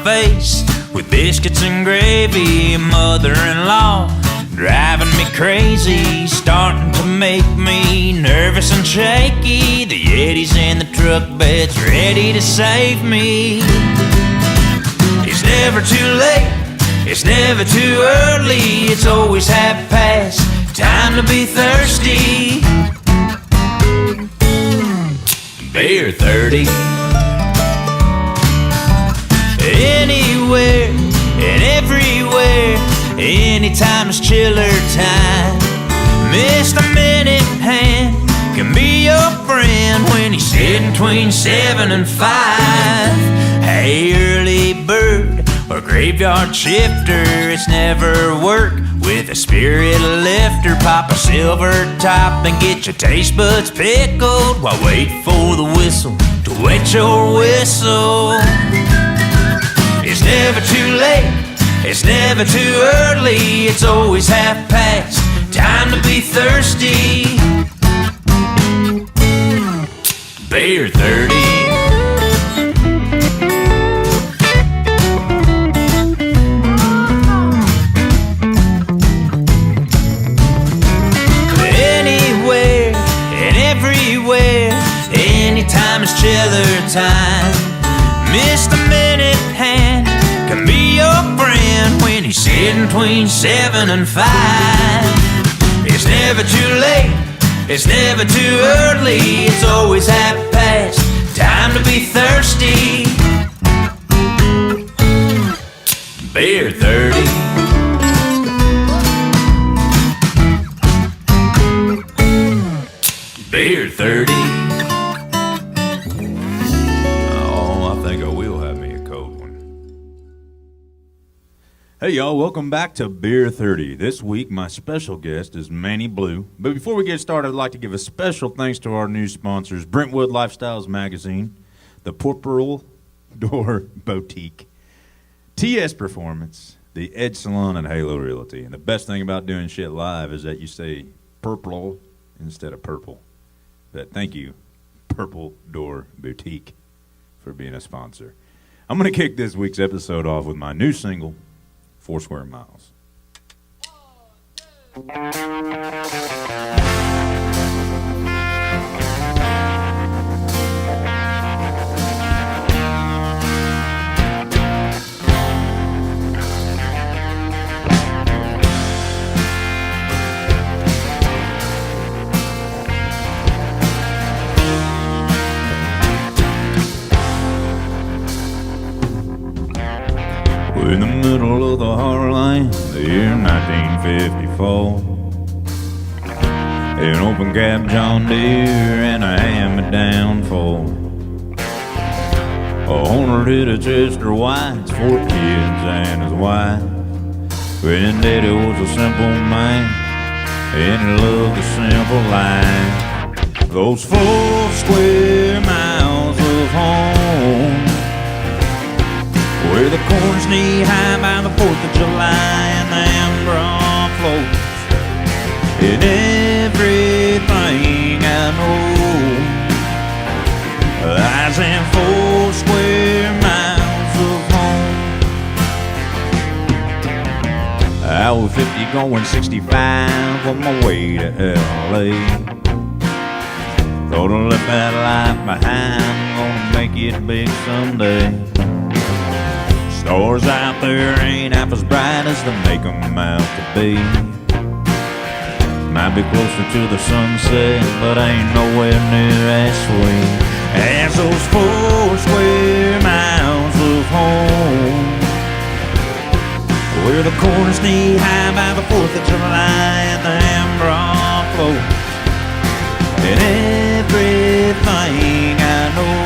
face with biscuits and gravy. Mother-in-law driving me crazy, starting to make me nervous and shaky. The Yeti's in the truck bed's ready to save me. It's never too late, it's never too early, it's always half past, time to be thirsty. Beer 30. Anywhere and everywhere, anytime is chiller time. Missed a minute hand can be your friend when he's sitting between 7 and 5. Hey, early bird or graveyard shifter, it's never work with a spirit lifter. Pop a silver top and get your taste buds pickled while waiting for the whistle to wet your whistle. It's never too late, it's never too early, it's always half past, time to be thirsty. Beer 30. Anywhere and everywhere, anytime is chiller time. Missed a minute hand can be your friend when he's sitting between 7 and 5. It's never too late, it's never too early, it's always half past, time to be thirsty. Beer 30. Beer 30. Hey y'all, welcome back to Beer 30. This week my special guest is Manny Blu. But before we get started, I'd like to give a special thanks to our new sponsors, Brentwood Lifestyles Magazine, the Purple Door Boutique, TS Performance, the Edge Salon, and Halo Realty. And the best thing about doing shit live is that you say purple instead of purple. But thank you, Purple Door Boutique, for being a sponsor. I'm going to kick this week's episode off with my new single, 4 Square Miles. We're in the middle of the heartland, the year 1954. An open cab John Deere and a hand-me-down Ford. A owner hit a Chester White's 4 kids and his wife. Granddaddy was a simple man and he loved a simple life. Those 4 square miles of home, where the corn's knee-high by the 4th of July and the Ambron floats. And everything I know lies in 4 square miles of home. I was 50 going 65 on my way to L.A. Thought I left that life behind, gonna make it big someday. Stars out there ain't half as bright as they make them out to be. Might be closer to the sunset, but ain't nowhere near as sweet as those 4 square miles of home, where the corn's knee-high by the 4th of July and the Ambron floats. And everything I know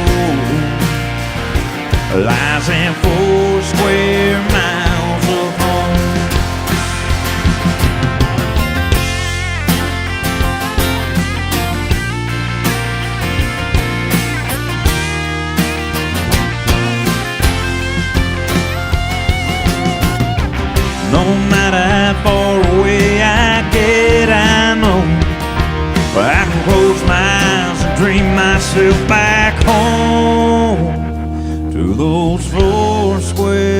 lies in 4 square miles of home. No matter how far away I get, I know I can close my eyes and dream myself back home to those 4 square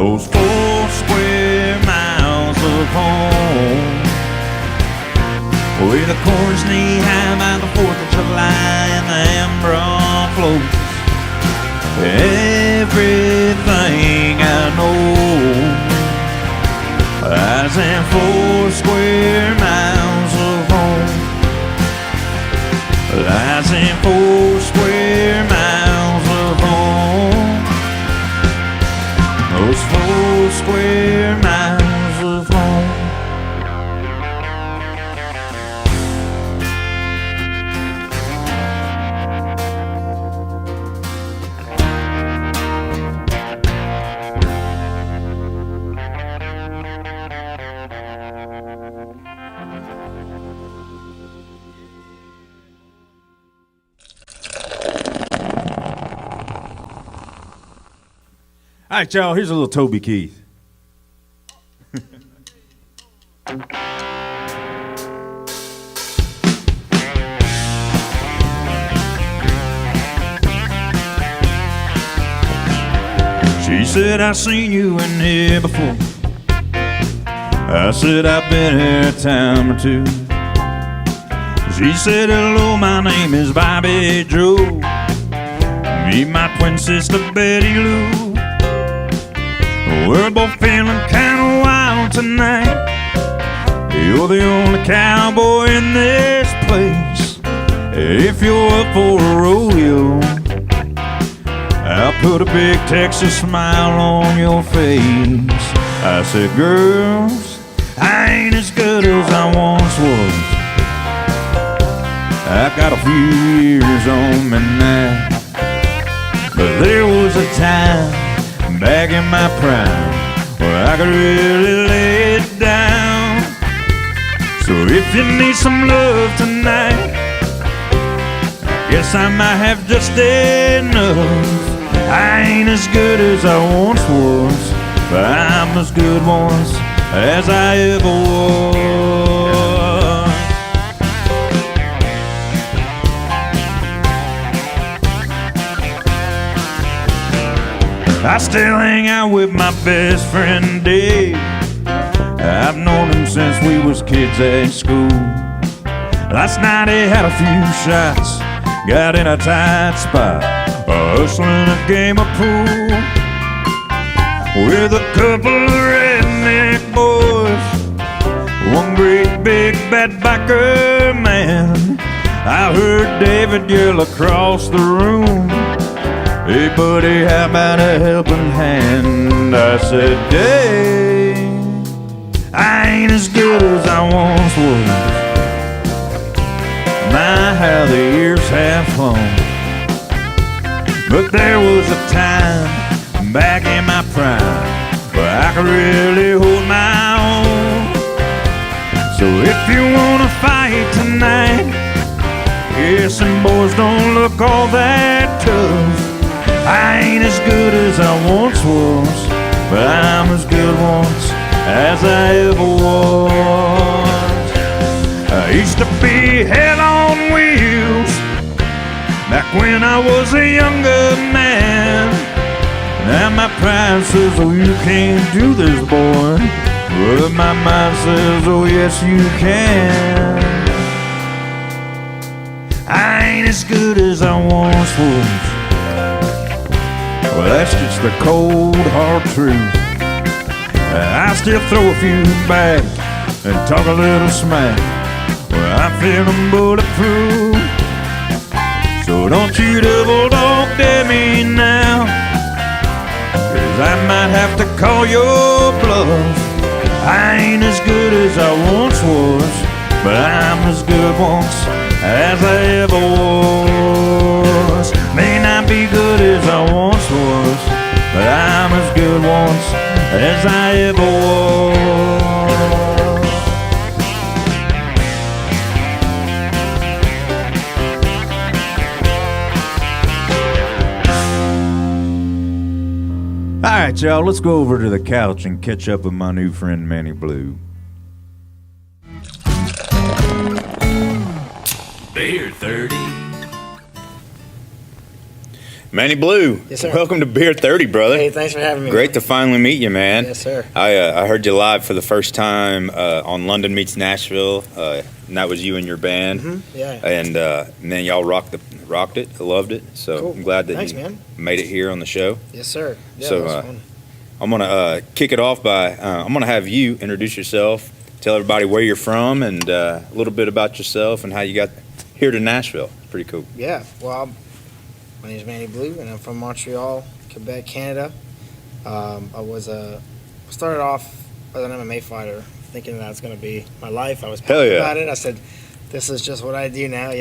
those 4 square miles of home. With the corn's knee high by the 4th of July and the Ambron floats everything I know. Lies in 4 square miles of home. Lies in 4 square miles of home. Those 4 square miles of home. All right, y'all, here's a little Toby Keith. She said, I seen you in here before. I said, I've been here a time or two. She said, hello, my name is Bobby Joe. Meet my twin sister, Betty Lou. We're both feeling kinda wild tonight. You're the only cowboy in this place. If you're up for a rodeo, I'll put a big Texas smile on your face. I said, girls, I ain't as good as I once was. I've got a few years on me now, but there was a time back in my prime where I could really lay it down. So if you need some love tonight, I guess I might have just enough. I ain't as good as I once was, but I'm as good once as I ever was. I still hang out with my best friend Dave. I've known him since we was kids at school. Last night he had a few shots, got in a tight spot, hustling a game of pool with a couple of redneck boys, one great big bad biker man. I heard David yell across the room, hey buddy, how about a helping hand? I said, Dave, I ain't as good as I once was. My, how the years have flown. But there was a time back in my prime where I could really hold my own. So if you wanna fight tonight, yes, and boys don't look all that tough. I ain't as good as I once was, but I'm as good once as I ever was. I used to be hell on wheels back when I was a younger man. Now my pride says, oh, you can't do this, boy. But my mind says, oh, yes, you can. I ain't as good as I once was. Well, that's just the cold, hard truth. I still throw a few back and talk a little smack. Well, I'm feeling bulletproof. So don't you double dog dare me now, 'cause I might have to call your bluff. I ain't as good as I once was, but I'm as good once as I ever was. May not be good as I once was, but I'm as good once as I ever was. All right, y'all, let's go over to the couch and catch up with my new friend Manny Blu. Beer 30. Manny Blu, Yes, sir. welcome to Beer 30, brother. Hey, thanks for having me. Great man. to finally meet you, man. Yes, sir. I heard you live for the first time on London Meets Nashville, and that was you and your band. Mm-hmm. Yeah. And man, y'all rocked it. I loved it. So Cool. I'm glad that Thanks, you man. made it here on the show. Yes, sir. Yeah, So, that was fun. I'm gonna kick it off by I'm gonna have you introduce yourself, tell everybody where you're from, and a little bit about yourself and how you got here to Nashville. Pretty cool. Yeah. Well, my name is Manny Blu, and I'm from Montreal, Quebec, Canada. I started off as an MMA fighter, thinking that's going to be my life. I was Hell happy yeah. about it. I said, this is just what I do now,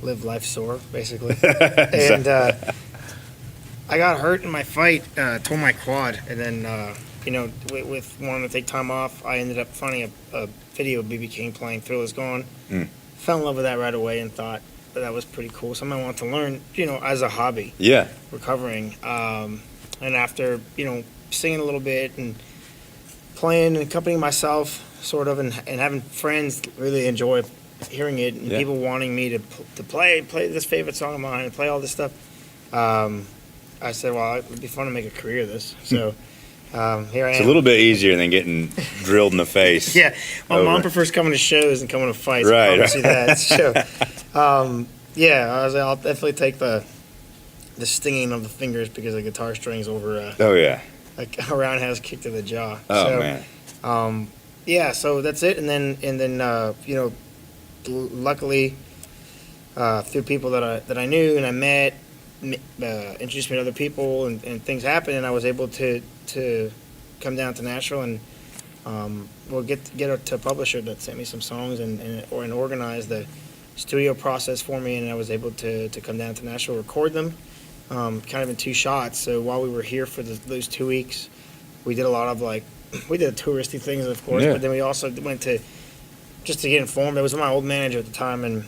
live life sore, basically. And I got hurt in my fight, tore my quad, and then, with wanting to take time off, I ended up finding a video of B.B. King playing Thrill Is Gone. Fell in love with that right away and thought that was pretty cool. Something I wanted to learn, as a hobby. Yeah. Recovering. And after, singing a little bit and playing and accompanying myself, sort of, and having friends really enjoy hearing it, and people wanting me to play this favorite song of mine and play all this stuff, I said, well, it would be fun to make a career of this. So here I am. It's a little bit easier than getting drilled in the face. Yeah, my mom prefers coming to shows than coming to fights. Right. Obviously that. So, I'll definitely take the stinging of the fingers because the guitar strings over Oh yeah. like a roundhouse kick to the jaw. Oh so, man. So that's it. And then luckily through people that I knew and I met, introduced me to other people, and things happened, and I was able to come down to Nashville and get to a publisher that sent me some songs and organized the studio process for me, and I was able to come down to Nashville, record them, kind of in two shots. So while we were here for those 2 weeks, we did a lot of we did touristy things, of course, but then we also went to just to get informed. It was my old manager at the time, and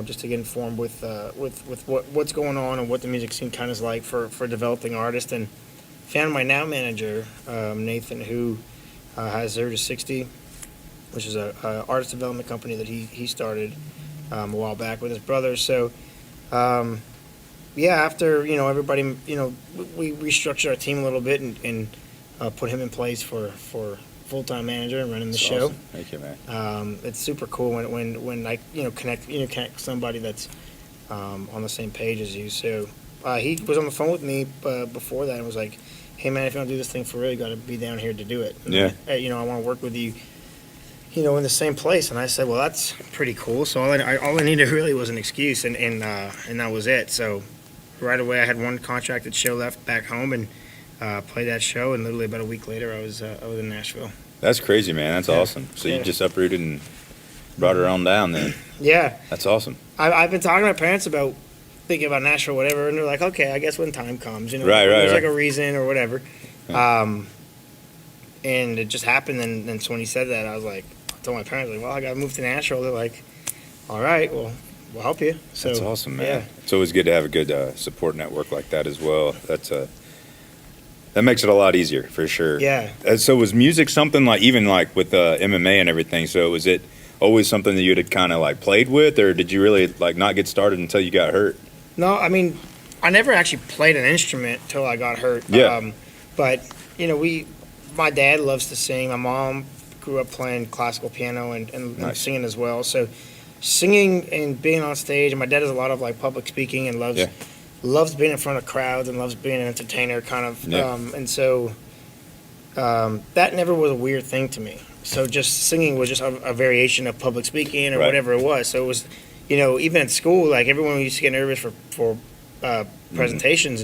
just to get informed with what's going on and what the music scene kind of is like for developing artists, and found my now manager, Nathan, who has Saturdays.CT, which is a artist development company that he started a while back with his brother. So after everybody, we restructured our team a little bit and put him in place for full-time manager and running the show. Awesome. Thank you, man. It's super cool when I connect with somebody that's on the same page as you. So he was on the phone with me before that and was like, "Hey man, if you want to do this thing for real, you got to be down here to do it. And I want to work with you, in the same place." And I said, "Well, that's pretty cool." So all I needed really was an excuse, and that was it. So right away, I had one contracted show left back home and played that show, and literally about a week later, I was in Nashville. That's crazy, man. That's awesome. So you just uprooted and brought her on down then. Yeah. That's awesome. I've been talking to my parents about thinking about Nashville or whatever, and they're like, okay, I guess when time comes, there's like a reason or whatever. Yeah. And it just happened, and so when he said that, I told my parents, well, I got to move to Nashville. They're like, all right, well, we'll help you. So, that's awesome, man. Yeah. It's always good to have a good support network like that as well. That makes it a lot easier, for sure. Yeah. So was music something even with MMA and everything, so was it always something that you had kind of played with, or did you really not get started until you got hurt? No, I mean, I never actually played an instrument till I got hurt. Yeah. But, my dad loves to sing. My mom grew up playing classical piano and Nice. singing as well. So singing and being on stage, and my dad does a lot of public speaking and loves being in front of crowds and loves being an entertainer kind of. Yeah. And so that never was a weird thing to me. So just singing was just a variation of public speaking or whatever it was. So it was, even at school, everyone used to get nervous for presentations,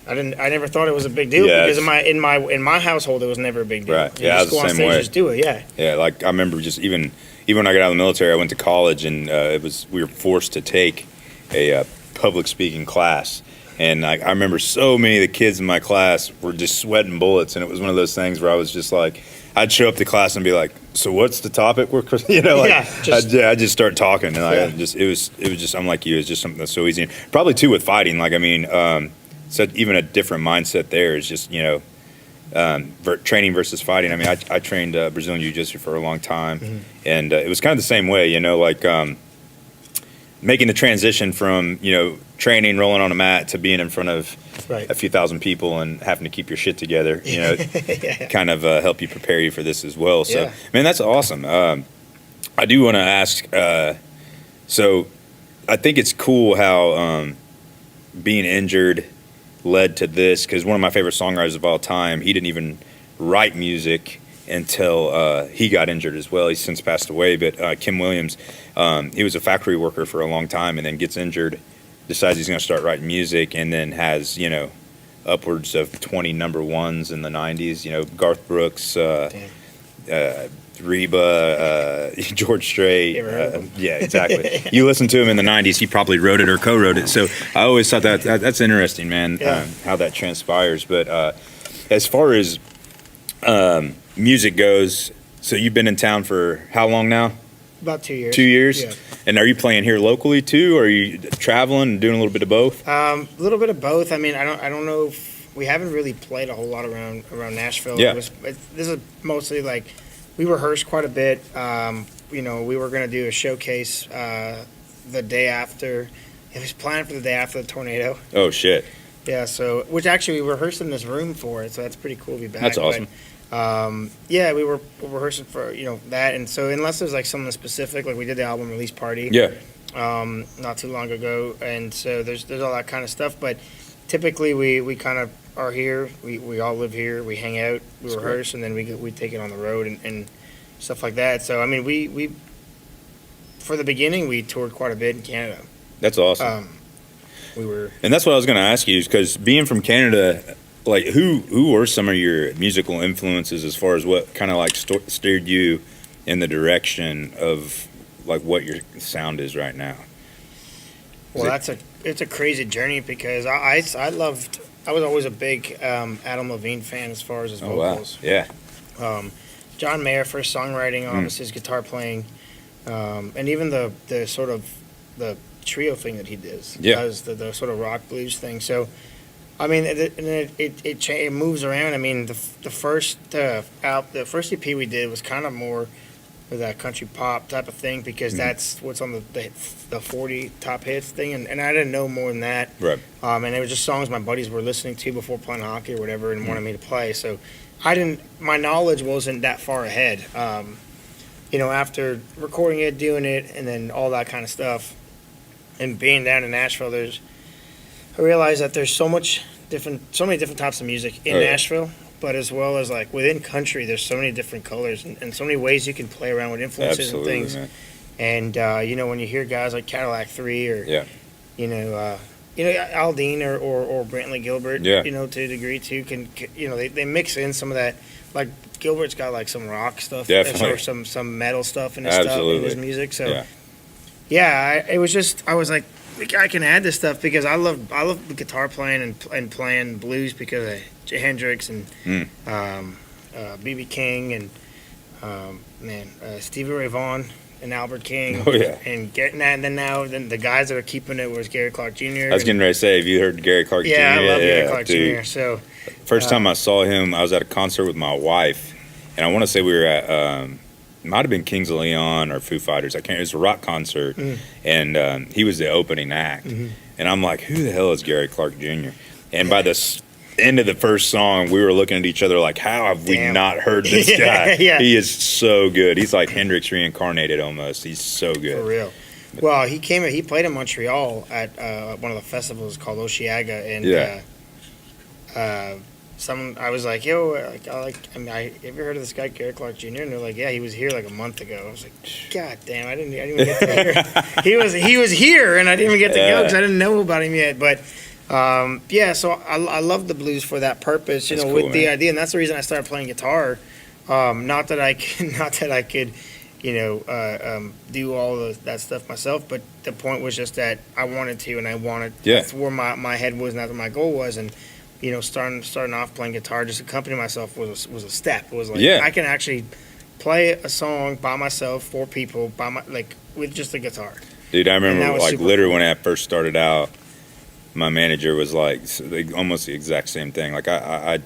and I never thought it was a big deal because in my household it was never a big deal. Right. Yeah, I was just go the on same stage way. and just do it. Yeah. Yeah, I remember just even when I got out of the military, I went to college, and we were forced to take a public speaking class, and I remember so many of the kids in my class were just sweating bullets, and it was one of those things where I was just I'd show up to class and be like, "So what's the topic?" I'd just start talking, and it was just, I'm like you, it's just something that's so easy. And probably too with fighting, so even a different mindset there is just training versus fighting. I mean, I trained Brazilian Jiu-Jitsu for a long time, and it was kind of the same way, making the transition from, training, rolling on a mat to being in front of Right. a few thousand people and having to keep your shit together, kind of help you prepare you for this as well. So, man, that's awesome. I do want to ask, so I think it's cool how being injured led to this, because one of my favorite songwriters of all time, he didn't even write music until he got injured as well. He's since passed away, but Kim Williams, he was a factory worker for a long time and then gets injured, decides he's going to start writing music, and then has, upwards of 20 number ones in the 90s, Garth Brooks, Reba, George Strait. Yeah, exactly. You listen to him in the 90s, he probably wrote it or co-wrote it. So I always thought that's interesting, man, how that transpires. But as far as music goes, so you've been in town for how long now? About 2 years. 2 years? Yeah. And are you playing here locally too, or are you traveling and doing a little bit of both? A little bit of both. I mean, I don't know if we haven't really played a whole lot around Nashville. Yeah. This is mostly like we rehearsed quite a bit. We were going to do a showcase the day after. It was planned for the day after the tornado. Oh shit. Yeah. So, which actually we rehearsed in this room for it. So that's pretty cool to be back. That's awesome. But, we were rehearsing for that, and so unless there's like something specific, like we did the album release party. Yeah. Not too long ago, and so there's all that kind of stuff. But typically we kind of are here. We all live here. We hang out. We rehearse, and then we take it on the road and stuff like that. So I mean, we for the beginning we toured quite a bit in Canada. That's awesome. And that's what I was going to ask you, is because being from Canada, like who were some of your musical influences as far as what kind of like steered you in the direction of like what your sound is right now? Well, it's a crazy journey, because I was always a big Adam Levine fan as far as his vocals. Oh, wow. Yeah. John Mayer for his songwriting, obviously his guitar playing, and even the sort of the trio thing that he does. Yeah. Does the sort of rock blues thing. So, I mean, it moves around. I mean, the first EP we did was kind of more of that country pop type of thing, because that's what's on the 40 top hits thing, and I didn't know more than that. Right. And it was just songs my buddies were listening to before playing hockey or whatever, and wanted me to play. So my knowledge wasn't that far ahead. After recording it, doing it, and then all that kind of stuff, and being down in Nashville, I realized that there's so many different types of music in Nashville, but as well as like within country, there's so many different colors and so many ways you can play around with influences and things. Man. And when you hear guys like Cadillac 3 or Aldine or Brantley Gilbert, to a degree too, can they mix in some of that. Like Gilbert's got like some rock stuff, or some metal stuff in his music. So it was just, I was like, I can add this stuff because I love the guitar playing and playing blues because of Hendrix and B.B. King and Stevie Ray Vaughan and Albert King. Oh yeah. And then the guys that are keeping it was Gary Clark Jr. I was getting ready to say, have you heard Gary Clark Jr.? Yeah, I love Gary Clark Jr. So first time I saw him, I was at a concert with my wife, and I want to say we were at might have been Kings of Leon or Foo Fighters. I can't. It was a rock concert, and he was the opening act. And I'm like, who the hell is Gary Clark Jr.? And by the end of the first song, we were looking at each other like, how have we not heard this guy? He is so good. He's like Hendrix reincarnated almost. He's so good. For real. Well, he played in Montreal at one of the festivals called Osheaga, and I was like, yo, have you ever heard of this guy, Gary Clark Jr.? And they're like, yeah, he was here like a month ago. I was like, God damn, I didn't even get to hear. He was here, and I didn't even get to go because I didn't know about him yet. But so I love the blues for that purpose, That's with cool, the man. idea, and that's the reason I started playing guitar. Not that I could, do all of that stuff myself, but the point was just that I wanted to, and I wanted. That's where my head was, and that's what my goal was, and. Starting off playing guitar, just accompanying myself was a step. It was like I can actually play a song by myself for people with just a guitar. Dude, I remember like literally cool. when I first started out, my manager was like almost the exact same thing. Like I'd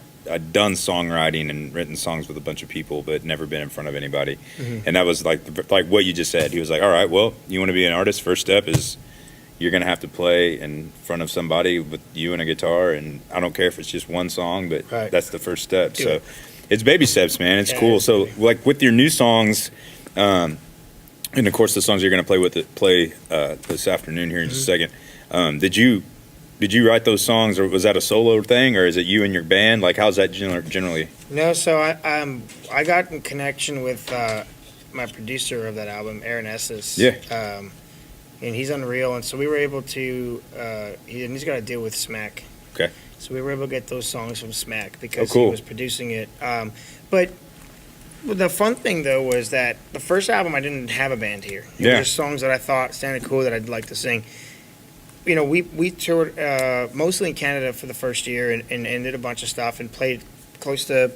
done songwriting and written songs with a bunch of people, but never been in front of anybody. And that was like what you just said. He was like, all right, well, you want to be an artist? First step is you're going to have to play in front of somebody with you and a guitar, and I don't care if it's just one song, but that's the first step. So it's baby steps, man. It's cool. So like with your new songs, and of course the songs you're going to play this afternoon here in just a second. Did you write those songs, or was that a solo thing, or is it you and your band? Like, how's that generally? No, so I got in connection with my producer of that album, Aaron Esses. Yeah. And he's unreal, and so we were able to. He's got a deal with Smack. Okay. So we were able to get those songs from Smack because cool. he was producing it. But the fun thing though was that the first album I didn't have a band here. It was just songs that I thought sounded cool that I'd like to sing. You know, we toured mostly in Canada for the first year and did a bunch of stuff and played close to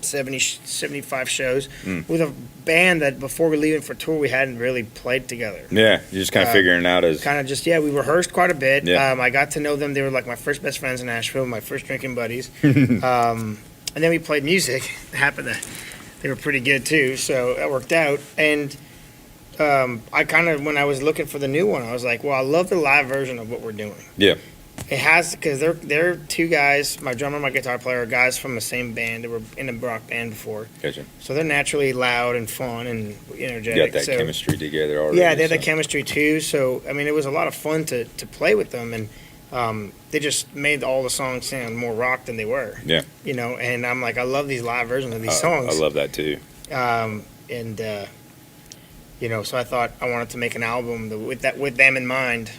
75 shows with a band that before we leaving for tour we hadn't really played together. Yeah, you're just kind of figuring it out as... Kind of just, we rehearsed quite a bit. Yeah. I got to know them. They were like my first best friends in Nashville, my first drinking buddies. And then we played music. It happened that they were pretty good too, so that worked out. And I kind of, when I was looking for the new one, I was like, well, I love the live version of what we're doing. Yeah. It has, because they're two guys, my drummer and my guitar player, are guys from the same band. They were in a rock band before. Gotcha. So they're naturally loud and fun and energetic. You got that chemistry together already. Yeah, they had that chemistry too. So, I mean, it was a lot of fun to play with them. And they just made all the songs sound more rock than they were. Yeah. You know, and I'm like, I love these live versions of these songs. I love that too. You know, so I thought I wanted to make an album with them in mind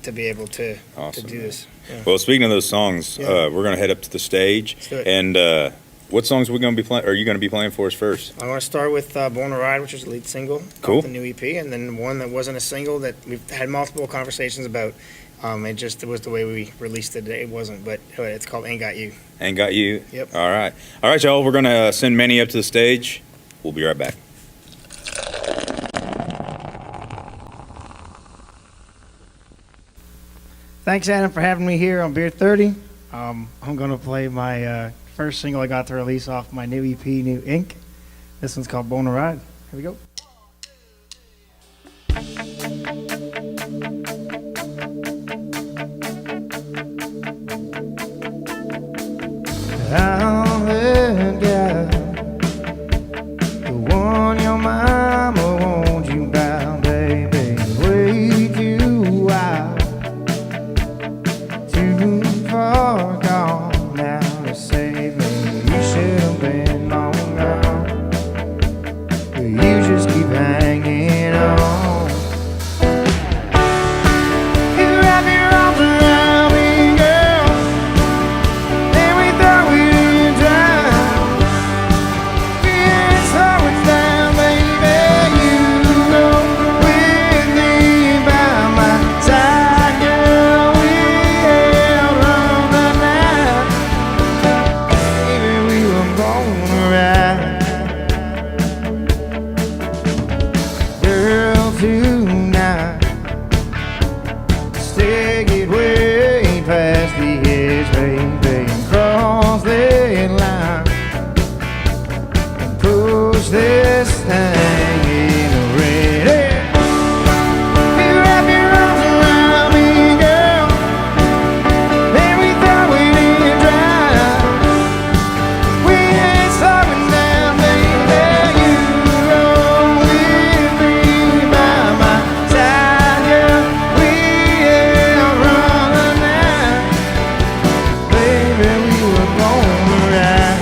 to be able to do this. Yeah. Well, speaking of those songs, we're going to head up to the stage. Let's do it. And what songs are we going to be playing? Are you going to be playing for us first? I want to start with Born to Ride, which is the lead single Cool. off the new EP, and then one that wasn't a single that we've had multiple conversations about. It was the way we released it. It wasn't, but it's called Ain't Got You. Ain't Got You? Yep. All right, y'all. We're going to send Manny up to the stage. We'll be right back. Thanks, Adam, for having me here on Beer 30. I'm going to play my first single I got to release off my new EP, New Ink. This one's called Born to Ride. Here we go. I'm the guy, the one your mama warned you about, baby. Wait you out, too far gone now to save me. You should have been long gone, but you just keep hanging on. You wrap your arms around me, girl, and we thought we didn't drown. We ain't slowing down, baby. You go with me by my side, girl. We held on the night. Baby, we were born to ride. Girl, tonight, let's take it way past the edge, baby, and cross that line and push this thing in the red. You wrap your arms around me, girl, and we thought we didn't drown. We ain't slowing down, baby. You roll with me by my side, girl. We held on the night. Baby, we were born to ride.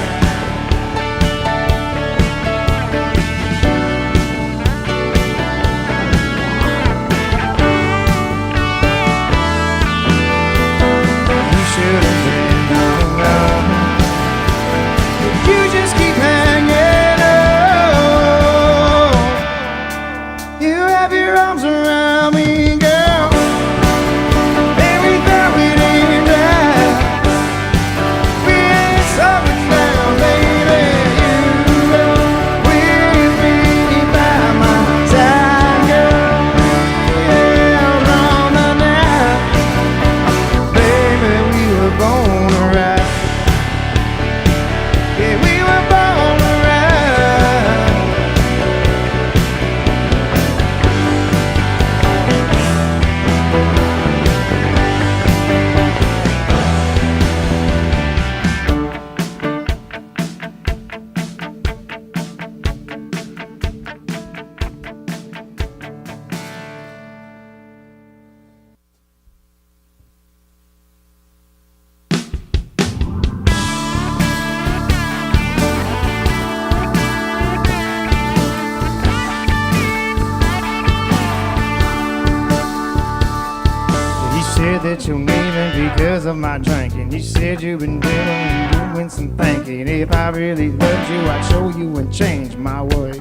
that you're leaving because of my drinking. You said you've been doing some thinking. If I really loved you, I'd show you and change my ways.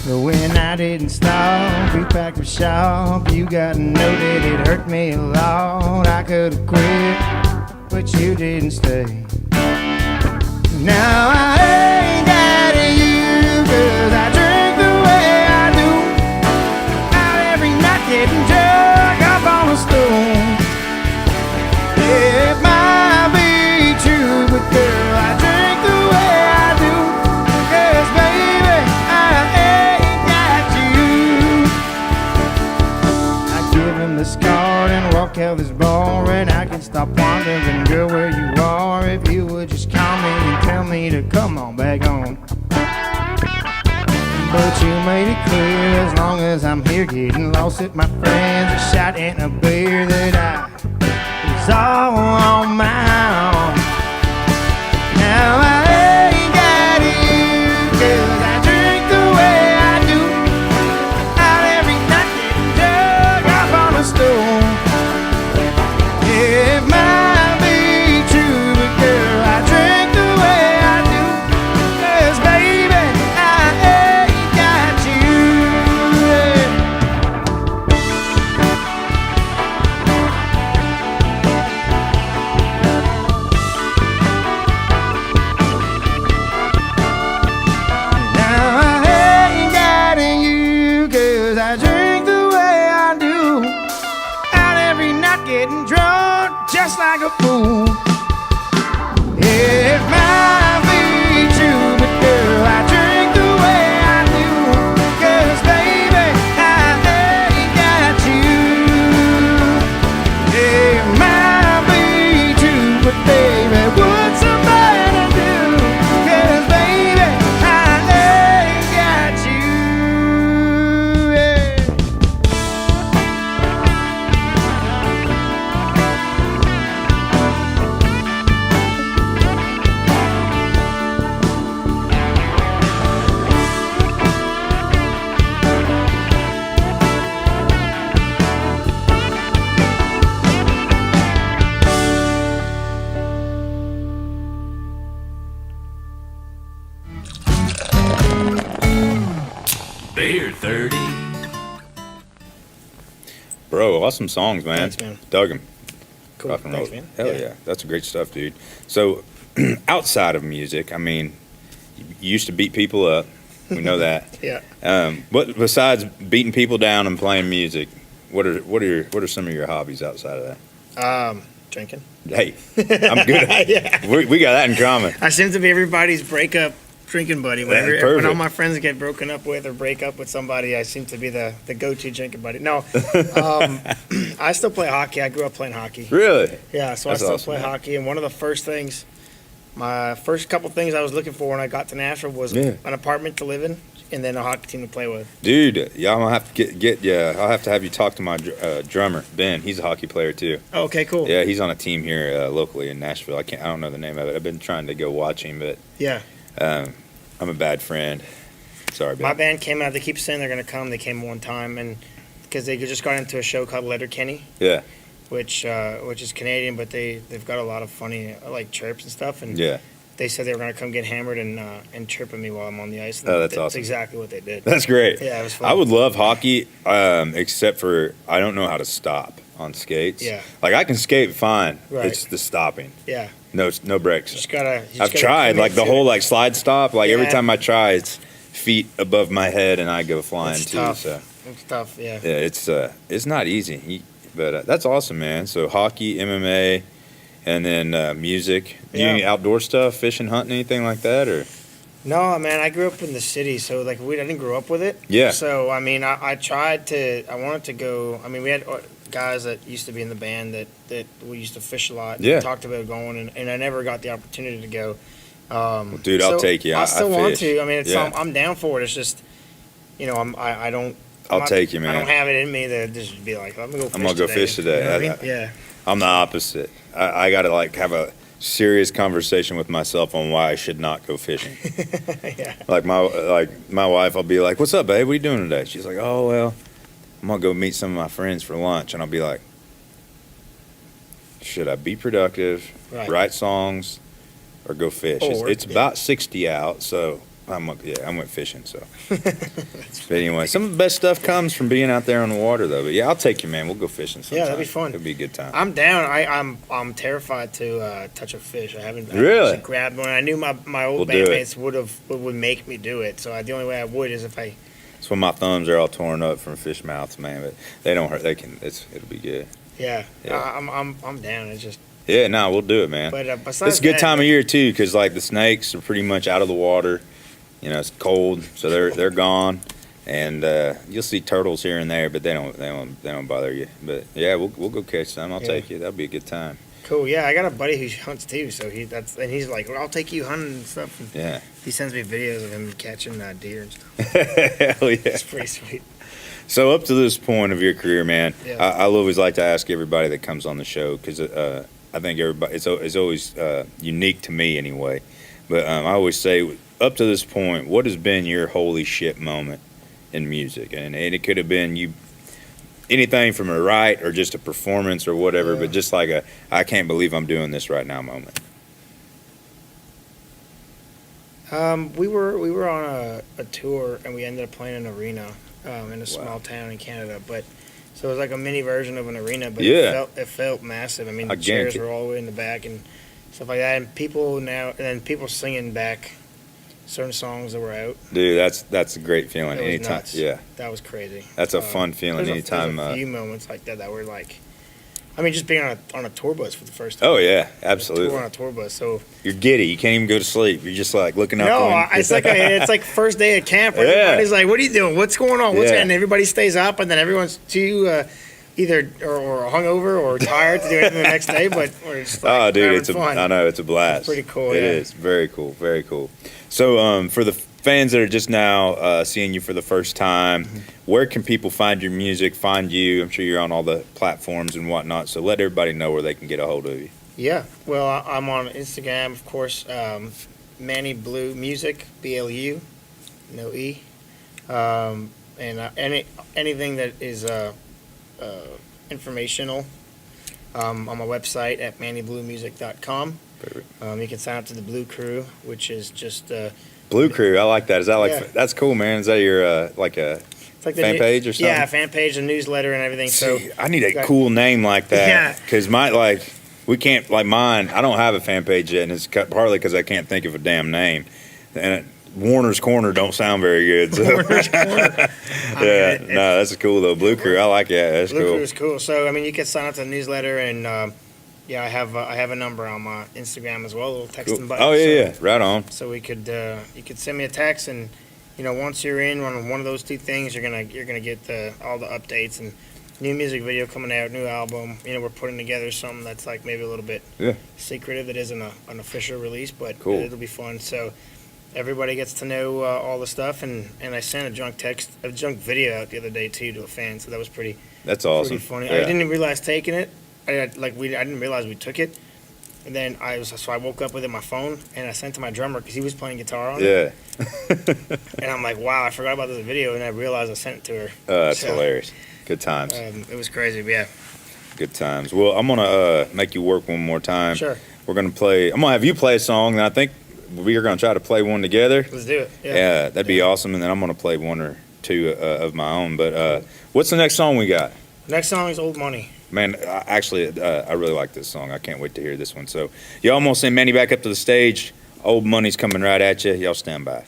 But when I didn't stop, we packed up shop. You got a note that it hurt me a lot. I could've quit, but you didn't stay. Now I ain't got you, 'cause I drink the way I do. Out every night getting drunk up on a stool. It might be true, but girl, I drink the way I do. 'Cause baby, I ain't got you. I give him this card and walk out this bar, and I can stop wondering, girl, where you are. If you would just call me and tell me to come on back home. But you made it clear, as long as I'm here getting lost with my friends, a shot and a beer, that I was all on my own. Now I ain't got you, 'cause I drink the way I do. Out every night getting drunk up on a stool. It might be true, but girl, I drink the way I do. 'Cause baby, I ain't got you. Now I ain't got you, 'cause I drink the way I do. Out every night getting drunk just like a fool. It might be true, but girl, I drink the way I do. 'Cause baby, I ain't got you. It might be true, but baby, what's a man to do? 'Cause baby, I ain't got you. Yeah. Beer 30. Bro, awesome songs, man. Thanks, man. Dug 'em. Cool. Rock and Thanks, roll. man. Hell yeah. That's great stuff, dude. So, outside of music, I mean, you used to beat people up. We know that. Yeah. What besides beating people down and playing music? What are some of your hobbies outside of that? Drinking. Hey, I'm good. Yeah. We got that in common. I seem to be everybody's breakup drinking buddy. That's When perfect. all my friends get broken up with or break up with somebody, I seem to be the go-to drinking buddy. No, I still play hockey. I grew up playing hockey. Really? Yeah, so That's I still awesome, play man. hockey. And one of the first things, my first couple things I was looking for when I got to Nashville was Yeah. an apartment to live in and then a hockey team to play with. Dude, yeah, I'm gonna have to I'll have to have you talk to my drummer Ben. He's a hockey player too. Oh, okay, cool. Yeah, he's on a team here locally in Nashville. I don't know the name of it. I've been trying to go watch him, but Yeah. I'm a bad friend. Sorry, Ben. My band came out. They keep saying they're going to come. They came one time, and because they just got into a show called Letterkenny, Yeah, which is Canadian, but they've got a lot of funny like chirps and stuff. And yeah. they said they were going to come get hammered and chirp at me while I'm on the ice. And Oh, that's awesome. exactly what they did. That's great. Yeah, it was fun. I would love hockey, except for I don't know how to stop on skates. Yeah. Like I can skate fine. Right. It's the stopping. Yeah, No brakes. you just gotta. I've tried like the whole like slide stop. Like every Yeah. time I try, it's feet above my head and I go flying It's too. tough. So It's tough. Yeah. yeah, it's not easy. But that's awesome, man. So hockey, MMA, and then music. Do you Yeah. any outdoor stuff, fishing, hunting, anything like that, or? No, man, I grew up in the city, so like I didn't grow up with it. Yeah. So I mean, I wanted to go. I mean, we had guys that used to be in the band that we used to fish a lot. Yeah. And talked about going, and I never got the opportunity to go. Dude, I'll take you. I still want fish. to. I mean, it's Yeah. I'm down for it. It's just, I don't. I'll I'm not- take you, I man. don't have it in me to just be like, I'm gonna go fish I'm gonna go fish today. You know what I mean? Yeah. I'm the opposite. I got to like have a serious conversation with myself on why I should not go fishing. Yeah. Like my wife, I'll be like, "What's up, babe? What are you doing today?" She's like, "Oh well, I'm gonna go meet some of my friends for lunch," and I'll be like, should I be productive, write songs, or go fish? It's about 60 out, so I went fishing. So, but anyway, some of the best stuff comes from being out there on the water, though. But yeah, I'll take you, man. We'll go fishing sometime. Yeah, that'd be fun. It'd be a good time. I'm down. I'm terrified to touch a fish. I haven't really grabbed one. I knew my old bandmates would make me do it. So the only way I would is if I. That's when my thumbs are all torn up from fish mouths, man. But they don't hurt. It'll be good. Yeah. I'm down. It's just. Yeah, no, we'll do it, man. But it's a good time of year too, because like the snakes are pretty much out of the water. You know, it's cold, so they're gone, and you'll see turtles here and there, but they don't bother you. But yeah, we'll go catch some. I'll take you. That'll be a good time. Cool. Yeah, I got a buddy who hunts too, so he's like, well, I'll take you hunting and stuff. And yeah. He sends me videos of him catching deer and stuff. Hell yeah. It's pretty sweet. So up to this point of your career, man, yeah. I always like to ask everybody that comes on the show, because I think everybody it's always unique to me anyway. But I always say, up to this point, what has been your holy shit moment in music? And it could have been anything from a write or just a performance or whatever, but just like I can't believe I'm doing this right now moment. We were on a tour, and we ended up playing an arena in a small town in Canada. But so it was like a mini version of an arena, but it felt massive. I mean, the chairs were all the way in the back and stuff like that, and people singing back certain songs that were out. Dude, that's a great feeling. Anytime, nuts. Yeah, that was crazy. That's a fun feeling. Anytime, there's a few moments like that were like, I mean, just being on a tour bus for the first time. Oh yeah, absolutely. On a tour bus, so you're giddy. You can't even go to sleep. You're just like looking up. No, it's like first day at camp. Everybody's like, "What are you doing? What's going on?" And everybody stays up, and then everyone's too either or hungover or tired to do anything the next day. But we're just like, oh, dude, fun. I know it's a blast. It's pretty cool. It is very cool, very cool. So, for the fans that are just now seeing you for the first time, where can people find your music, find you? I'm sure you're on all the platforms and whatnot, so let everybody know where they can get a hold of you. Yeah, well, I'm on Instagram, of course, Manny Blu Music, BLU, no E, and anything that is informational on my website at mannybluemusic.com. You can sign up to the Blue Crew, which is just Blue Crew. I like that. Is that like that's cool, man? Is that your like a fan page or something? Yeah, fan page, a newsletter, and everything. See, so I need a cool name like that because we can't like mine. I don't have a fan page yet, and it's partly because I can't think of a damn name. And Warner's Corner don't sound very good. So. Warner's Corner. No, that's cool though. Blue Crew, I like it. That's Blue cool. Crew is cool. So I mean, you can sign up to the newsletter, and I have a number on my Instagram as well, a little texting button. Oh yeah, right on. So you could send me a text, and once you're in on one of those two things, you're gonna get all the updates and new music video coming out, new album. We're putting together something that's like maybe a little bit secretive that isn't an official release, but it'll be fun. So everybody gets to know all the stuff, and I sent a junk video out the other day too to a fan, so that was pretty. That's awesome. Pretty funny. Yeah. I didn't realize taking it. I didn't realize we took it, and then I woke up with it on my phone, and I sent it to my drummer because he was playing guitar on it. And I'm like, wow, I forgot about this video, and I realized I sent it to her. That's hilarious. Good times. It was crazy, but yeah. Good times. Well, I'm gonna make you work one more time. Sure. I'm gonna have you play a song, and I think we are gonna try to play one together. Let's do it. Yeah, that'd be awesome. And then I'm gonna play one or two of my own. But what's the next song we got? Next song is Old Money. Man, I really like this song. I can't wait to hear this one. So, y'all almost send Manny back up to the stage. Old Money's coming right at you. Y'all stand by.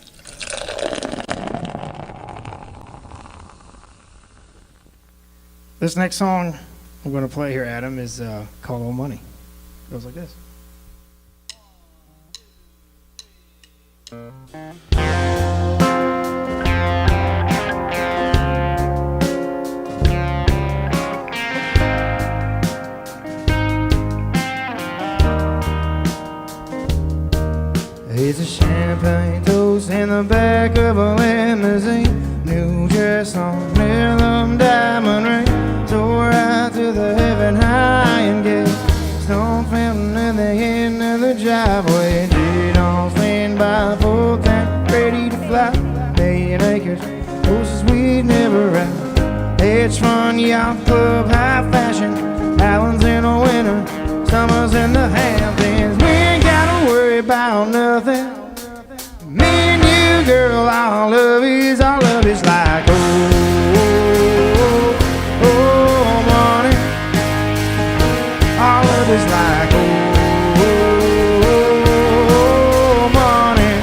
This next song I'm going to play here, Adam, is called Old Money. It goes like this. It's a champagne toast in the back of a limousine. New dress on, Millam diamond ring. Tore out to the heaven high and gate. Stone fountain at the end of the driveway. Did on stand by full tank, ready to fly. Million acres, horses we'd never ride. Hedge fund, yacht club, high fashion. Islands in the winter, summers in the Hamptons. We ain't gotta worry about nothing. Me and you, girl, our love is like oh, morning. Our love is like oh, morning.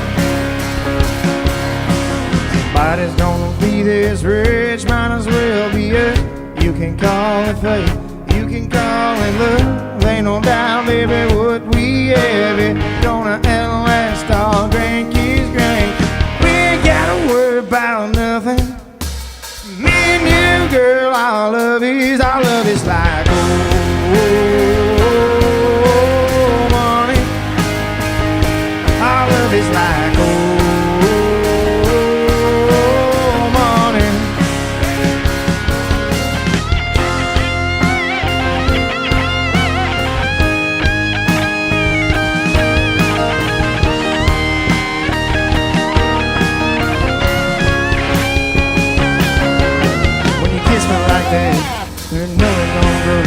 Somebody's gonna be this rich, might as well be it. You can call it fate, you can call it love. Ain't no doubt, baby, what we have it gonna outlast our grandkids' grand. We ain't gotta worry about nothing. Me and you, girl, our love is like oh, morning. Our love is like oh, morning. When you kiss me like that, there's nothing gonna grow.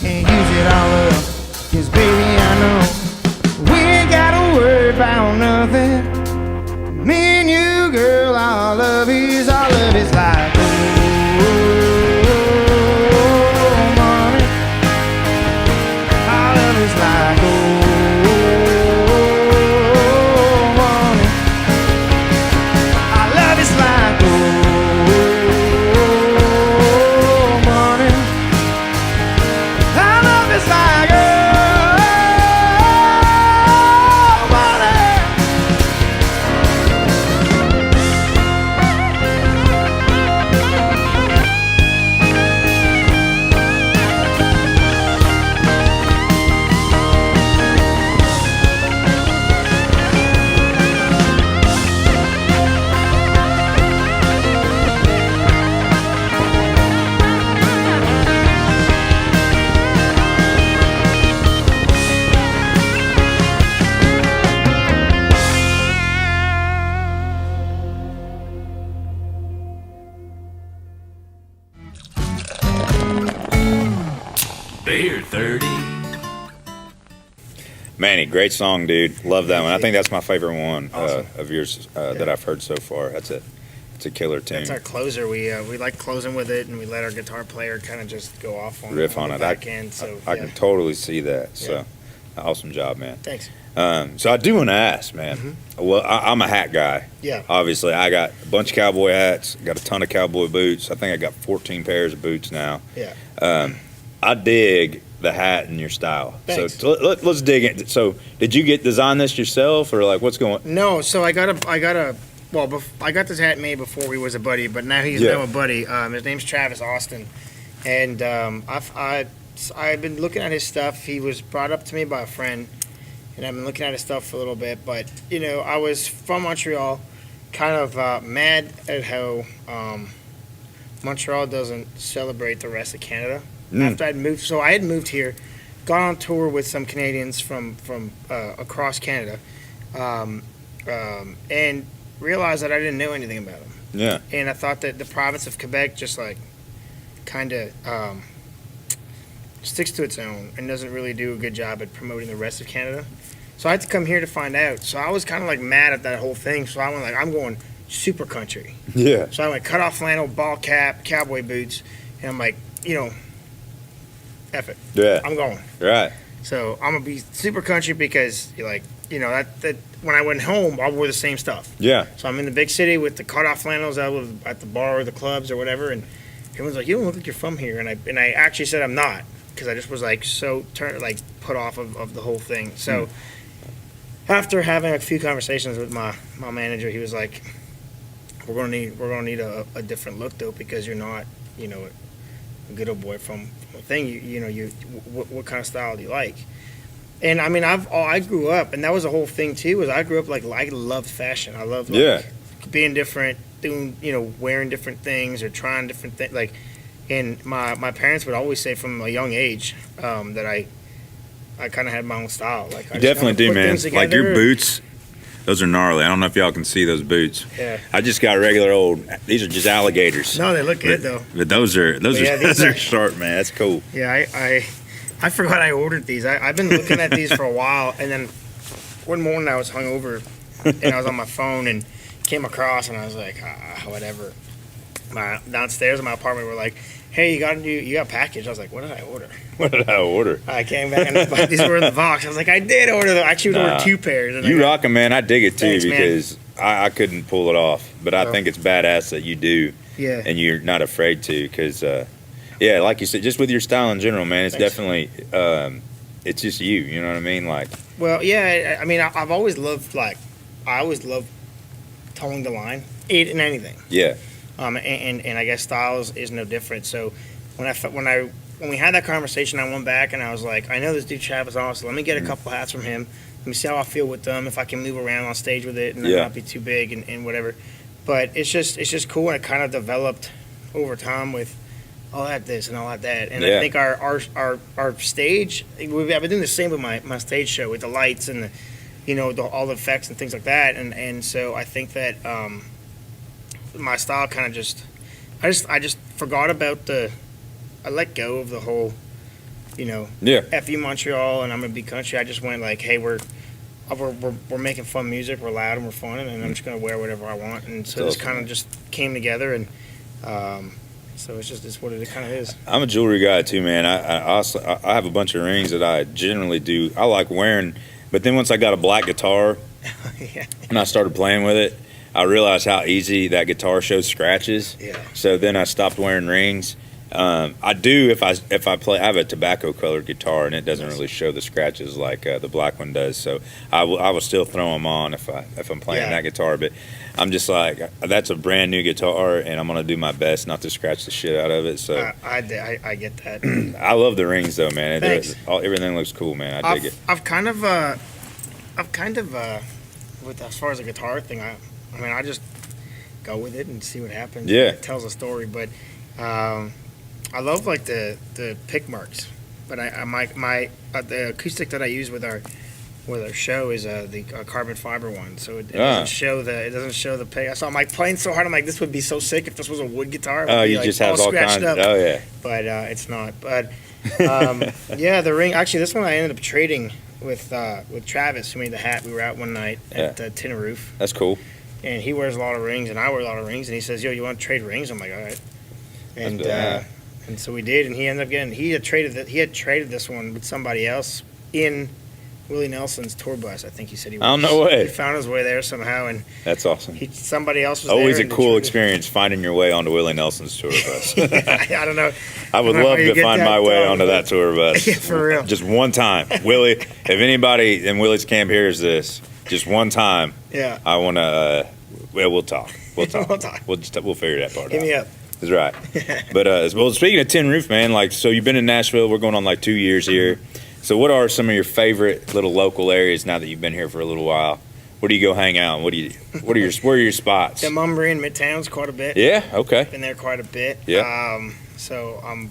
Can't use it all up, 'cause baby I know we ain't gotta worry about nothing. Me and you, girl, our love is like oh, morning. Our love is like oh, morning. Our love is like oh, morning. Our love is like oh, morning. Beer 30. Manny, great song, dude. Love that one. I think that's my favorite one of yours that I've heard so far. It's a killer tune. That's our closer. We like closing with it, and we let our guitar player kind of just go off on Riff on the it. back end. So I can totally see that. So, awesome job, man. Thanks. So I do want to ask, man. Well, I'm a hat guy. Yeah. Obviously, I got a bunch of cowboy hats. Got a ton of cowboy boots. I think I got 14 pairs of boots now. Yeah. I dig the hat and your style. Thanks. So let's dig in. So did you design this yourself, or like what's going? No, so I got this hat made before we was a buddy, but now he's now a buddy. His name's Travis Austin, and I've been looking at his stuff. He was brought up to me by a friend, and I've been looking at his stuff for a little bit. But you know, I was from Montreal, kind of mad at how Montreal doesn't celebrate the rest of Canada. After I'd moved, so I had moved here, gone on tour with some Canadians from across Canada, and realized that I didn't know anything about them. Yeah. And I thought that the province of Quebec just like kind of sticks to its own and doesn't really do a good job at promoting the rest of Canada. So I had to come here to find out. So I was kind of like mad at that whole thing. So I went like, I'm going super country. Yeah. So I went cut off flannel, ball cap, cowboy boots, and I'm like, you know, F it. Yeah. I'm going. Right. So I'm gonna be super country because like, you know, that when I went home, I wore the same stuff. Yeah. So I'm in the big city with the cut off flannels out at the bar or the clubs or whatever, and everyone's like, "You don't look like you're from here," and I actually said I'm not because I just was like so put off of the whole thing. So after having a few conversations with my manager, he was like, "We're gonna need a different look though because you're not, you know, a good old boy from a thing. What kind of style do you like?" And I mean, I grew up, and that was the whole thing too. Was I grew up like I loved fashion. I loved being different, doing wearing different things or trying different things. Like, and my parents would always say from a young age that I kind of had my own style. Like you definitely do, man. Like your boots. Those are gnarly. I don't know if y'all can see those boots. Yeah. I just got regular old. These are just alligators. No, they look good though. But those are sharp, man. That's cool. Yeah, I forgot I ordered these. I've been looking at these for a while, and then one morning I was hungover, and I was on my phone and came across, and I was like, whatever. Downstairs in my apartment were like, hey, you got a package. I was like, what did I order? What did I order? I came back and these were in the box. I was like, I did order them. I actually ordered 2 pairs. And you rockin', man. I dig it too. Thanks, because I couldn't pull it off, but I think it's badass that you do. Yeah. And you're not afraid to, because yeah, like you said, just with your style in general, man, it's definitely it's just you. You know what I mean? Like. Well, yeah. I mean, I've always loved towing the line in anything. Yeah. And I guess styles is no different. So when we had that conversation, I went back and I was like, I know this dude Travis awesome. Let me get a couple hats from him. Let me see how I feel with them. If I can move around on stage with it and not be too big and whatever. But it's just cool, and it kind of developed over time with all that this and all that. And I think our stage, I've been doing the same with my stage show with the lights and all the effects and things like that. And so I think that my style kind of I just forgot about I let go of the whole, FU Montreal and I'm gonna be country. I just went like, hey, we're making fun music, we're loud and we're fun, and I'm just gonna wear whatever I want. And so this kind of just came together, and so it's what it kind of is. I'm a jewelry guy too, man. I also have a bunch of rings that I generally do. I like wearing, but then once I got a black guitar and I started playing with it, I realized how easy that guitar shows scratches. Yeah. So then I stopped wearing rings. I do if I play. I have a tobacco colored guitar, and it doesn't really show the scratches like the black one does. So I will still throw them on if I'm playing that guitar. But I'm just like, that's a brand new guitar, and I'm gonna do my best not to scratch the shit out of it. So I get that. I love the rings though, man. Thanks. Everything looks cool, man. I dig it. I've kind of with as far as a guitar thing. I mean, I just go with it and see what happens. Yeah, it tells a story, but. I love like the pick marks, but the acoustic that I use with our show is the carbon fiber one, so it doesn't show the pick. So I'm like playing so hard. I'm like, this would be so sick if this was a wood guitar. It would be, you like, just have all kinds. Up. Oh yeah, but it's not. But yeah, the ring. Actually, this one I ended up trading with Travis, who made the hat. We were out one night at Tin Roof. That's cool. And he wears a lot of rings, and I wear a lot of rings. And he says, "Yo, you want to trade rings?" I'm like, "All right." And so we did, and he ended up getting. He had traded this one with somebody else in Willie Nelson's tour bus. I think he said he. Oh, no way! He found his way there somehow, and that's awesome. Somebody else was always there a cool experience finding your way onto Willie Nelson's tour bus. I don't know. I would love to find my way onto that tour bus. Yeah, for real. Just one time, Willie. If anybody in Willie's camp hears this, just one time. Yeah. I want to. Well, we'll talk. We'll talk. We'll We'll figure that part out. Hit me up. That's right. But well, speaking of Tin Roof, man, like, so you've been in Nashville. We're going on like 2 years here. So what are some of your favorite little local areas now that you've been here for a little while? Where do you go hang out? Where are your spots? The Mumbry in Midtown's quite a bit. Yeah. Okay. Been there quite a bit. Yeah. So I'm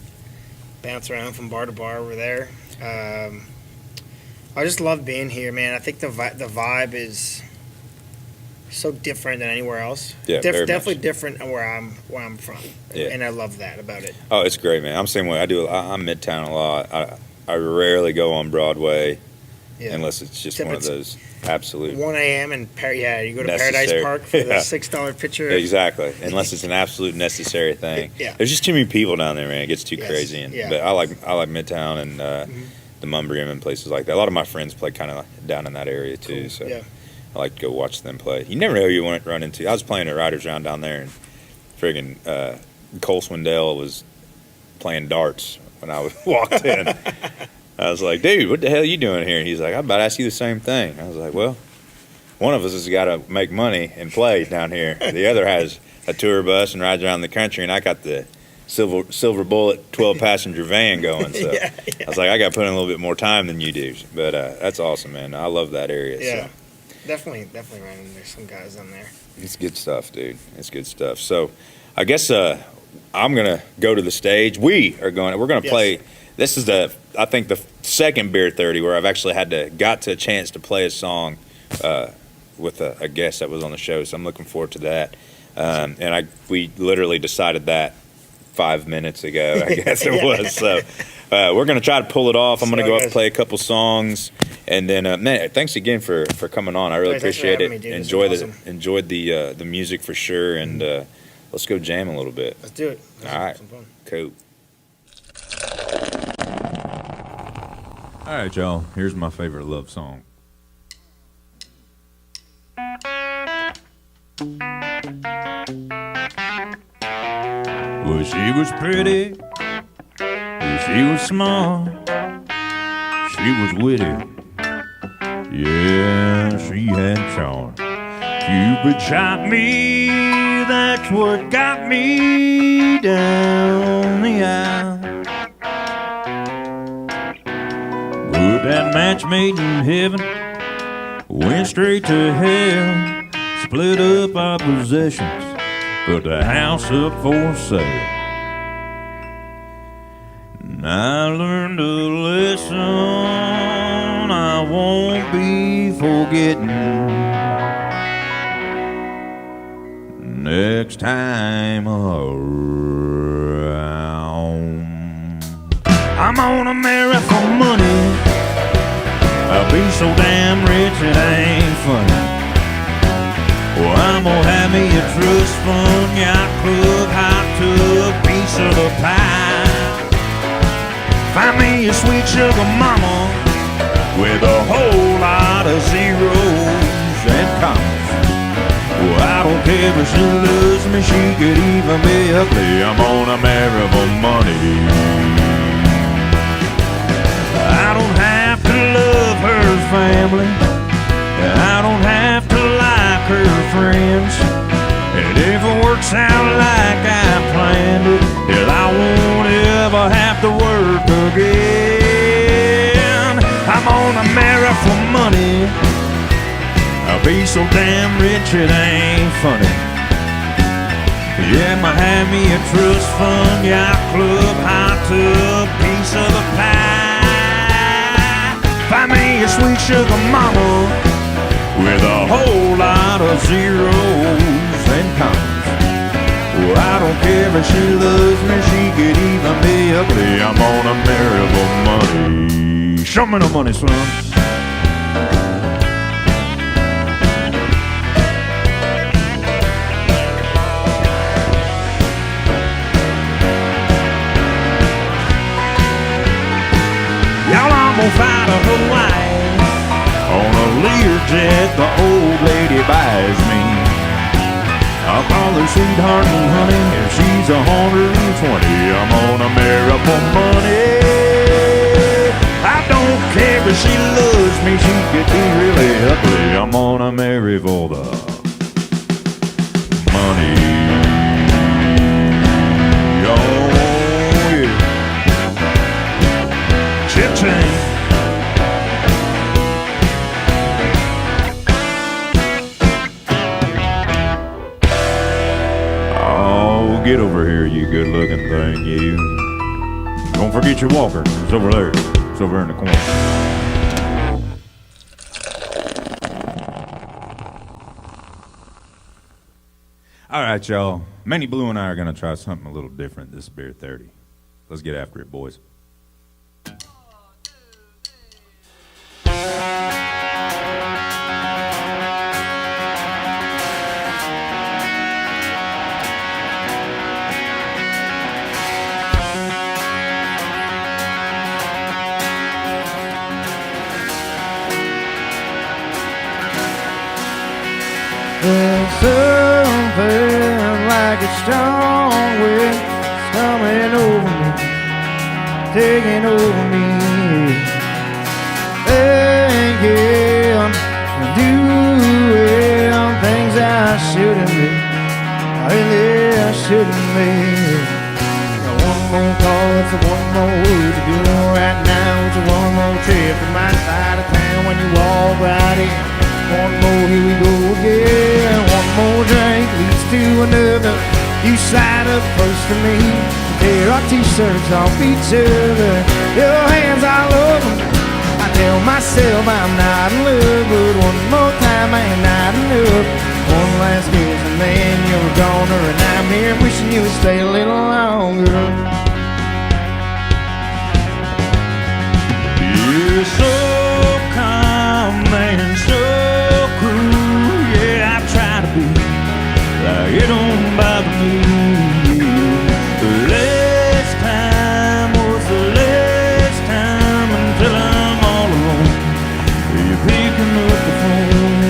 bounce around from bar to bar over there. I just love being here, man. I think the vibe is so different than anywhere else. Yeah, definitely different where I'm from. Yeah. And I love that about it. Oh, it's great, man. I'm the same way. I'm Midtown a lot. I rarely go on Broadway unless it's just one of those absolute 1 a.m. and you go to Paradise Park for the $6 picture. Exactly. Unless it's an absolute necessary thing. Yeah. There's just too many people down there, man. It gets too crazy. But I like Midtown and the Mumbrium and places like that. A lot of my friends play kind of down in that area too. Cool. So. Yeah. I like to go watch them play. You never know who you want to run into. I was playing at Riders Round down there, and friggin' Cole Swindell was playing darts when I walked in. I was like, dude, what the hell are you doing here? And he's like, I'm about to ask you the same thing. I was like, well, one of us has got to make money and play down here. The other has a tour bus and rides around the country, and I got the Silver Bullet 12-passenger van going. So I was like, I got to put in a little bit more time than you do. But that's awesome, man. I love that area. Yeah. So. Definitely ran into some guys on there. It's good stuff, dude. It's good stuff. So, I guess I'm gonna go to the stage. We're gonna play. This is I think the second Beer 30 where I've actually got a chance to play a song with a guest that was on the show. So I'm looking forward to that. And we literally decided that 5 minutes ago, I guess it was. So we're going to try to pull it off. I'm going to go up and play a couple songs. And then, man, thanks again for coming on. I really appreciate it. Enjoyed the music for sure. And let's go jam a little bit. Let's do it. All right. Cool. All right, y'all. Here's my favorite love song. Well, she was pretty, she was smart, she was witty, yeah, she had charm. Cupid shot me, that's what got me down the aisle. But that match made in heaven went straight to hell, split up our possessions, put the house up for sale. And I learned a lesson I won't be forgetting. Next time around, I'm gonna marry for money. I'll be so damn rich it ain't funny. Well, I'm gonna have me a trust fund, yacht club, hot tub, piece of the pie. Find me a sweet sugar mama with a whole lot of zeros and commas. Well, I don't care if she loves me, she could even be ugly. I'm gonna marry for money. I don't have to love her family, I don't have to like her friends, and if it works out like I planned it, hell, I won't ever have to work again. I'm gonna marry for money, I'll be so damn rich it ain't funny. Yeah, might have me a trust fund, yacht club, hot tub, piece of the pie. Find me a sweet sugar mama with a whole lot of zeros and commas. Well, I don't care if she loves me, she could even be ugly. I'm gonna marry for money. Show me the money, son. Y'all, I'm gonna find a Hawaii on a Learjet the old lady buys me. I'll call her sweetheart and honey if she's 120. I'm gonna marry for money. I don't care if she loves me, she could be really ugly. I'm gonna marry for the money. Oh yeah. Cha-ching. Get over here, you good-looking thing, you. Don't forget your walker. It's over there. It's over in the corner. All right, y'all. Manny Blu and I are going to try something a little different this Beer 30. Let's get after it, boys. There's something like a strong wind coming over me, taking over me. Thinking and doing things I shouldn't be, really I shouldn't be. One more call, it's one more word to do right now. It's one more trip from my side of town when you walk right in. One more, here we go again. One more drink leads to another. You slide up close to me, tear our t-shirts off each other. Your hands all over me. I tell myself I'm not in love, but one more time I ain't not enough. One last kiss and then you're a goner, and I'm here wishing you would stay a little longer. girl. You're so calm and so cruel. Yeah, I try to be like it don't bother me. The last time was the last time until I'm all alone. You're picking up the phone.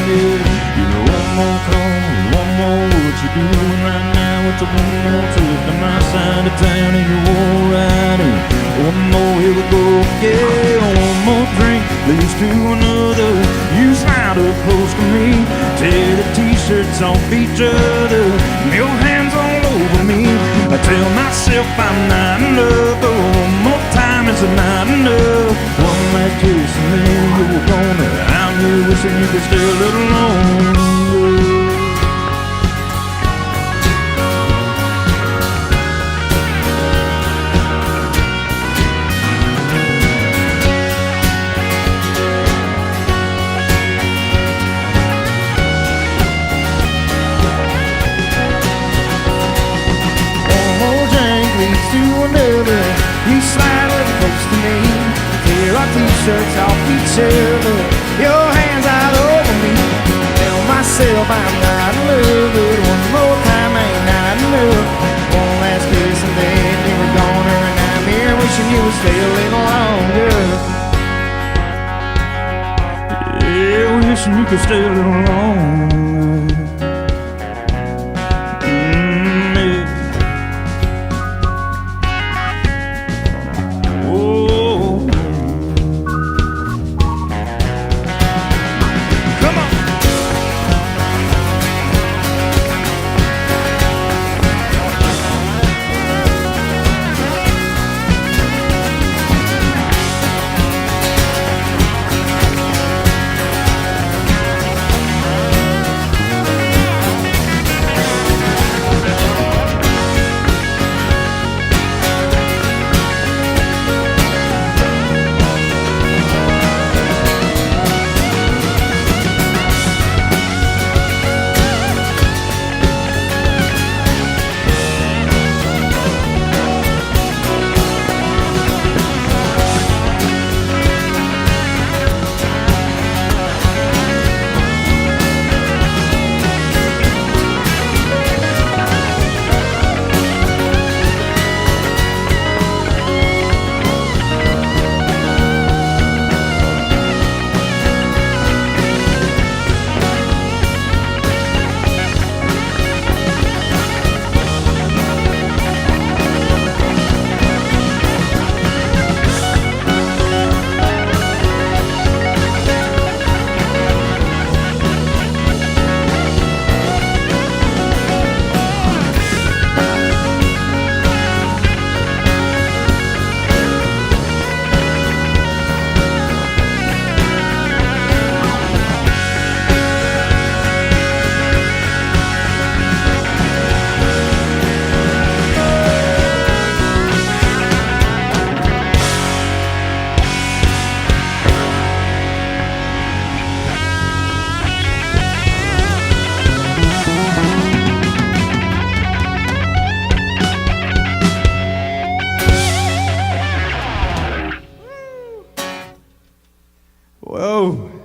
Yeah, you know one more call, one more. What you doing right now? What's a one more trip to my side of town and you won't ride in? One more, here we go, yeah. One more drink leads to another. You slide up close to me, tear the t-shirts off each other, and your hands all over me. I tell myself I'm not enough, but one more time is not enough. One last kiss and then you're gone. I'm here wishing you could stay a little longer. To another, you slide up close to me, tear our t-shirts off each other, your hands all over me. Tell myself I'm not in love, but one more time ain't not enough. One last kiss and then you were gone, and I'm here wishing you would stay a little longer. Yeah, wishing you could stay a little longer.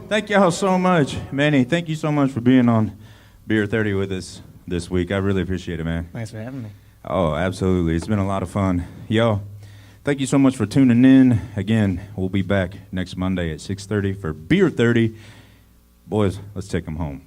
Thank y'all so much. Manny, thank you so much for being on Beer 30 with us this week. I really appreciate it, man. Thanks for having me. Oh, absolutely. It's been a lot of fun. Y'all, thank you so much for tuning in. Again, we'll be back next Monday at 6:30 for Beer 30. Boys, let's take them home.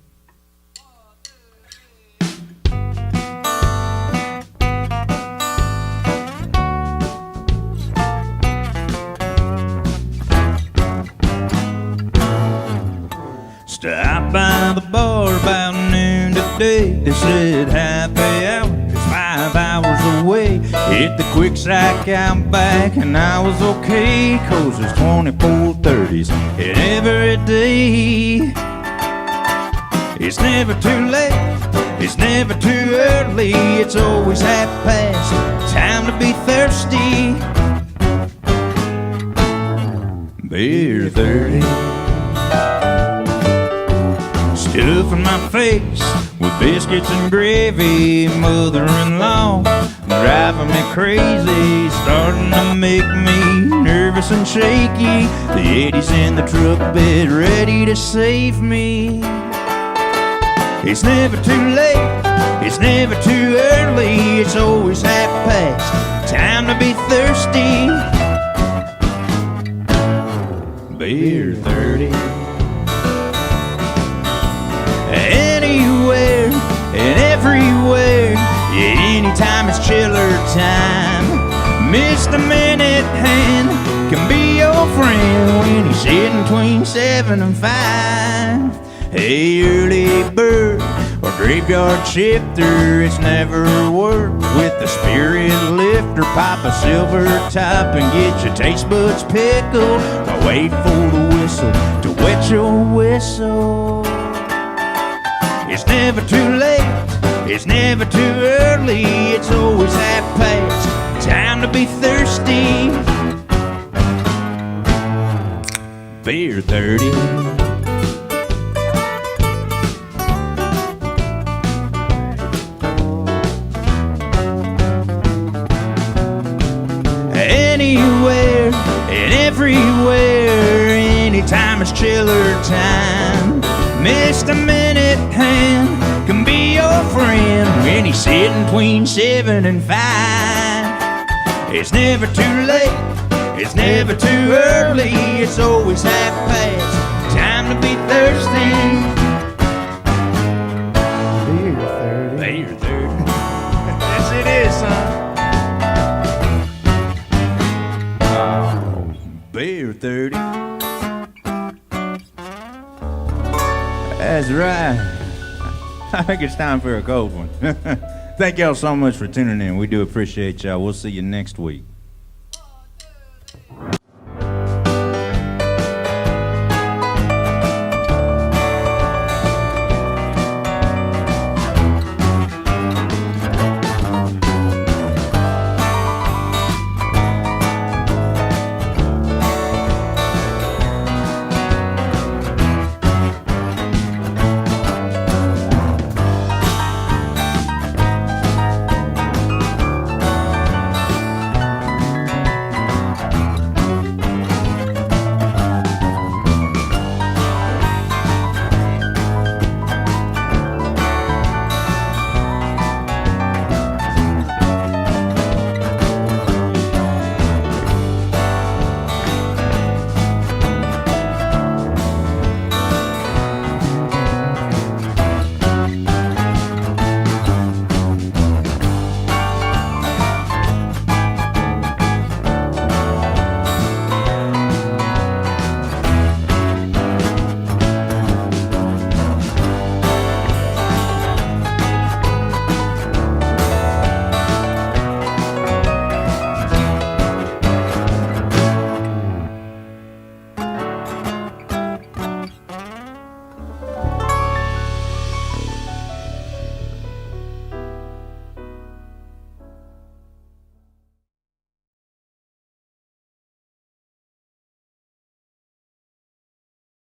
Stopped by the bar about noon today. They said happy hour is 5 hours away. Hit the quick sack out back and I was okay, 'cause there's 24:30s in every day. It's never too late, it's never too early. It's always half past, time to be thirsty. Beer 30, stuff in my face, with biscuits and gravy. Mother-in-law driving me crazy, starting to make me nervous and shaky. The 80's in the truck bed, ready to save me. It's never too late, it's never too early, it's always half past, time to be thirsty. Beer 30. Anywhere and everywhere, yeah, anytime it's chiller time. Mr. Minute Hand can be your friend when he's sitting between 7 and 5. Hey, early bird or graveyard shifter, it's never worked with the spirit lifter. Pop a silver top and get your taste buds pickled. Wait for the whistle to wet your whistle. It's never too late, it's never too early, it's always half past, time to be thirsty. Beer 30. Anywhere and everywhere, anytime it's chiller time. Mr. Minute Hand can be your friend when he's sitting between 7 and 5. It's never too late, it's never too early, it's always half past, time to be thirsty. Beer 30. Beer 30. Yes, it is, son. Beer 30. That's right. I think it's time for a cold one. Thank y'all so much for tuning in. We do appreciate y'all. We'll see you next week.